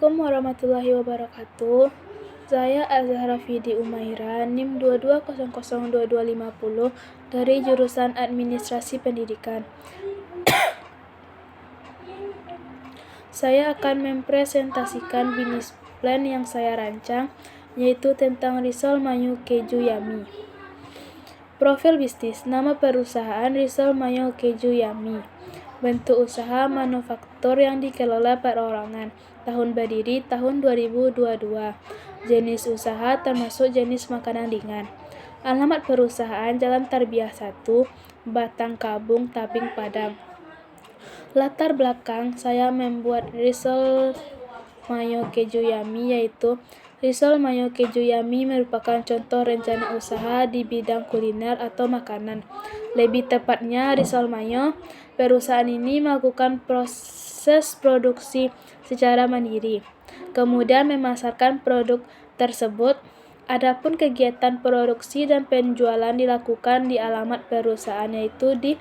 Assalamualaikum warahmatullahi wabarakatuh. Saya Azhara Fidi Umaira, NIM 22002250 dari jurusan Administrasi Pendidikan. Saya akan mempresentasikan bisnis plan yang saya rancang, yaitu tentang Risol Mayo Keju Yummy. Profil bisnis, nama perusahaan Risol Mayo Keju Yummy. Bentuk usaha manufaktur yang dikelola perorangan. Tahun berdiri tahun 2022. Jenis usaha termasuk jenis makanan ringan. Alamat perusahaan Jalan Tarbiyah 1, Batang Kabung, Tabing, Padang. Latar belakang saya membuat Risol Mayo Keju Yummy, yaitu Risol Mayo Keju Yummy merupakan contoh rencana usaha di bidang kuliner atau makanan. Lebih tepatnya, Risol Mayo, perusahaan ini melakukan proses produksi secara mandiri, kemudian memasarkan produk tersebut. Adapun kegiatan produksi dan penjualan dilakukan di alamat perusahaan, yaitu di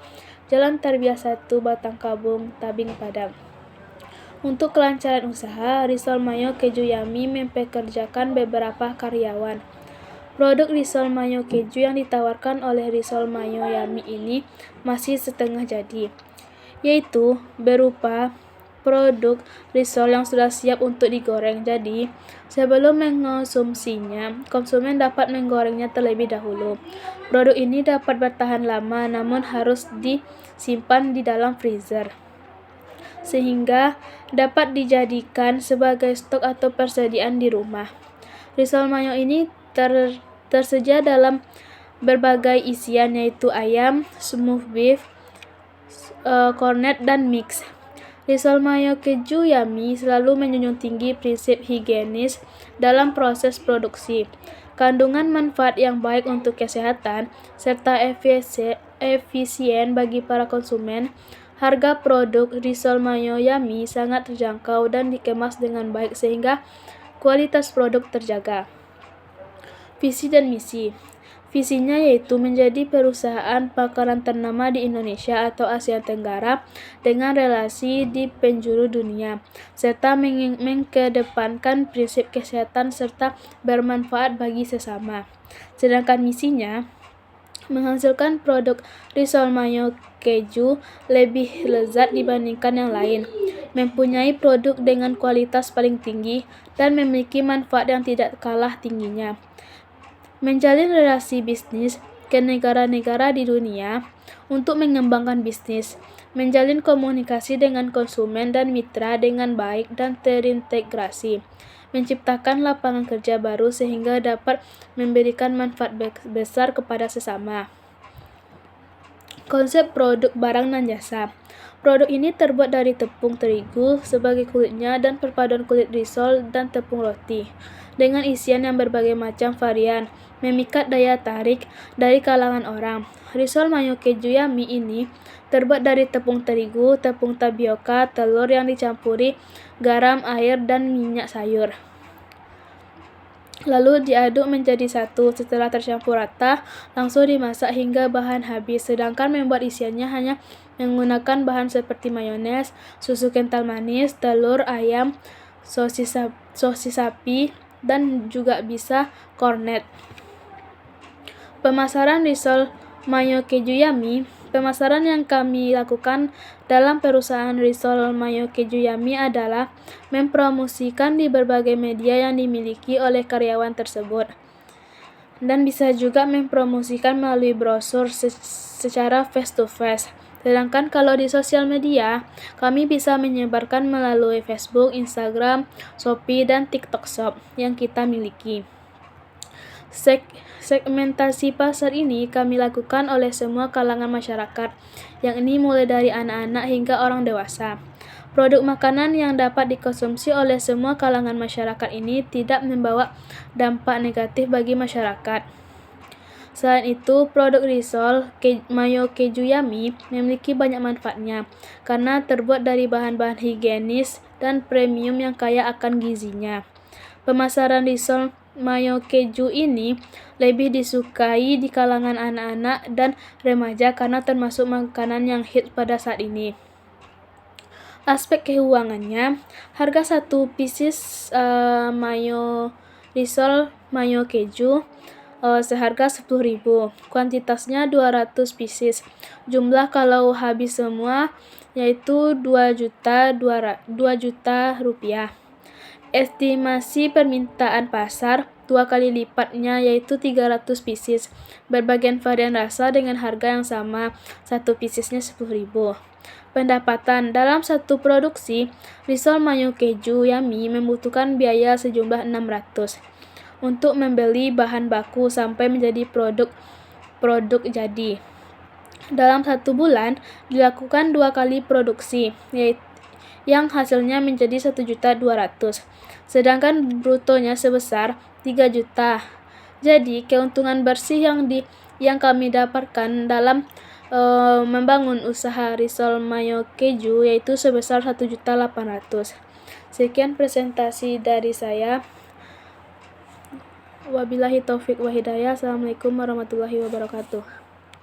Jalan Tarbiyah 1, Batang Kabung, Tabing, Padang. Untuk kelancaran usaha, Risol Mayo Keju Yummy mempekerjakan beberapa karyawan. Produk Risol Mayo Keju yang ditawarkan oleh Risol Mayo Yummy ini masih setengah jadi, yaitu berupa produk risol yang sudah siap untuk digoreng. Jadi, sebelum mengonsumsinya, konsumen dapat menggorengnya terlebih dahulu. Produk ini dapat bertahan lama, namun harus disimpan di dalam freezer, sehingga dapat dijadikan sebagai stok atau persediaan di rumah. Risol mayo ini tersedia dalam berbagai isian, yaitu ayam, smooth beef, cornet, dan mix. Risol Mayo Keju Yummy selalu menjunjung tinggi prinsip higienis dalam proses produksi, kandungan manfaat yang baik untuk kesehatan, serta efisien bagi para konsumen. Harga produk Risol Mayo Yummy sangat terjangkau dan dikemas dengan baik sehingga kualitas produk terjaga. Visi dan misi. Visinya yaitu menjadi perusahaan makanan ternama di Indonesia atau Asia Tenggara dengan relasi di penjuru dunia, serta mengedepankan prinsip kesehatan serta bermanfaat bagi sesama. Sedangkan misinya, menghasilkan produk Risol Mayo Keju lebih lezat dibandingkan yang lain, mempunyai produk dengan kualitas paling tinggi, dan memiliki manfaat yang tidak kalah tingginya. Menjalin relasi bisnis ke negara-negara di dunia untuk mengembangkan bisnis, menjalin komunikasi dengan konsumen dan mitra dengan baik dan terintegrasi, menciptakan lapangan kerja baru sehingga dapat memberikan manfaat besar kepada sesama. Konsep produk barang dan jasa. Produk ini terbuat dari tepung terigu sebagai kulitnya dan perpaduan kulit risol dan tepung roti dengan isian yang berbagai macam varian, memikat daya tarik dari kalangan orang. Risol Mayo Keju Yummy ini terbuat dari tepung terigu, tepung tapioka, telur yang dicampuri garam, air, dan minyak sayur. Lalu diaduk menjadi satu. Setelah tercampur rata, langsung dimasak hingga bahan habis. Sedangkan membuat isiannya hanya menggunakan bahan seperti mayones, susu kental manis, telur, ayam, sosis sapi, dan juga bisa cornet. Pemasaran Risol Mayo Keju Yummy. Pemasaran yang kami lakukan dalam perusahaan Risol Mayo Keju Yummy adalah mempromosikan di berbagai media yang dimiliki oleh karyawan tersebut, dan bisa juga mempromosikan melalui brosur secara face to face. Sedangkan kalau di sosial media, kami bisa menyebarkan melalui Facebook, Instagram, Shopee, dan TikTok Shop yang kita miliki. Segmentasi pasar ini kami lakukan oleh semua kalangan masyarakat, yakni mulai dari anak-anak hingga orang dewasa. Produk makanan yang dapat dikonsumsi oleh semua kalangan masyarakat ini tidak membawa dampak negatif bagi masyarakat. Selain itu, produk Risol Mayo Keju Yummy memiliki banyak manfaatnya karena terbuat dari bahan-bahan higienis dan premium yang kaya akan gizinya. Pemasaran Risol Mayo Keju ini lebih disukai di kalangan anak-anak dan remaja karena termasuk makanan yang hits pada saat ini. Aspek keuangannya, harga satu pieces mayo risol mayo keju seharga 10.000. Kuantitasnya 200 pieces. Jumlah kalau habis semua yaitu 2 juta rupiah. Estimasi permintaan pasar 2 kali lipatnya yaitu 300 pieces. Berbagai varian rasa dengan harga yang sama, satu piecesnya 10.000. Pendapatan dalam satu produksi risol mayo keju yummy membutuhkan biaya sejumlah 600 untuk membeli bahan baku sampai menjadi produk jadi. Dalam 1 bulan dilakukan 2 kali produksi, yaitu yang hasilnya menjadi 1.200.000, sedangkan brutonya sebesar 3 juta. Jadi keuntungan bersih yang kami dapatkan dalam membangun usaha risol mayo keju yaitu sebesar 1.800.000. Sekian presentasi dari saya. Wabillahi taufik wa hidayah. Assalamualaikum warahmatullahi wabarakatuh.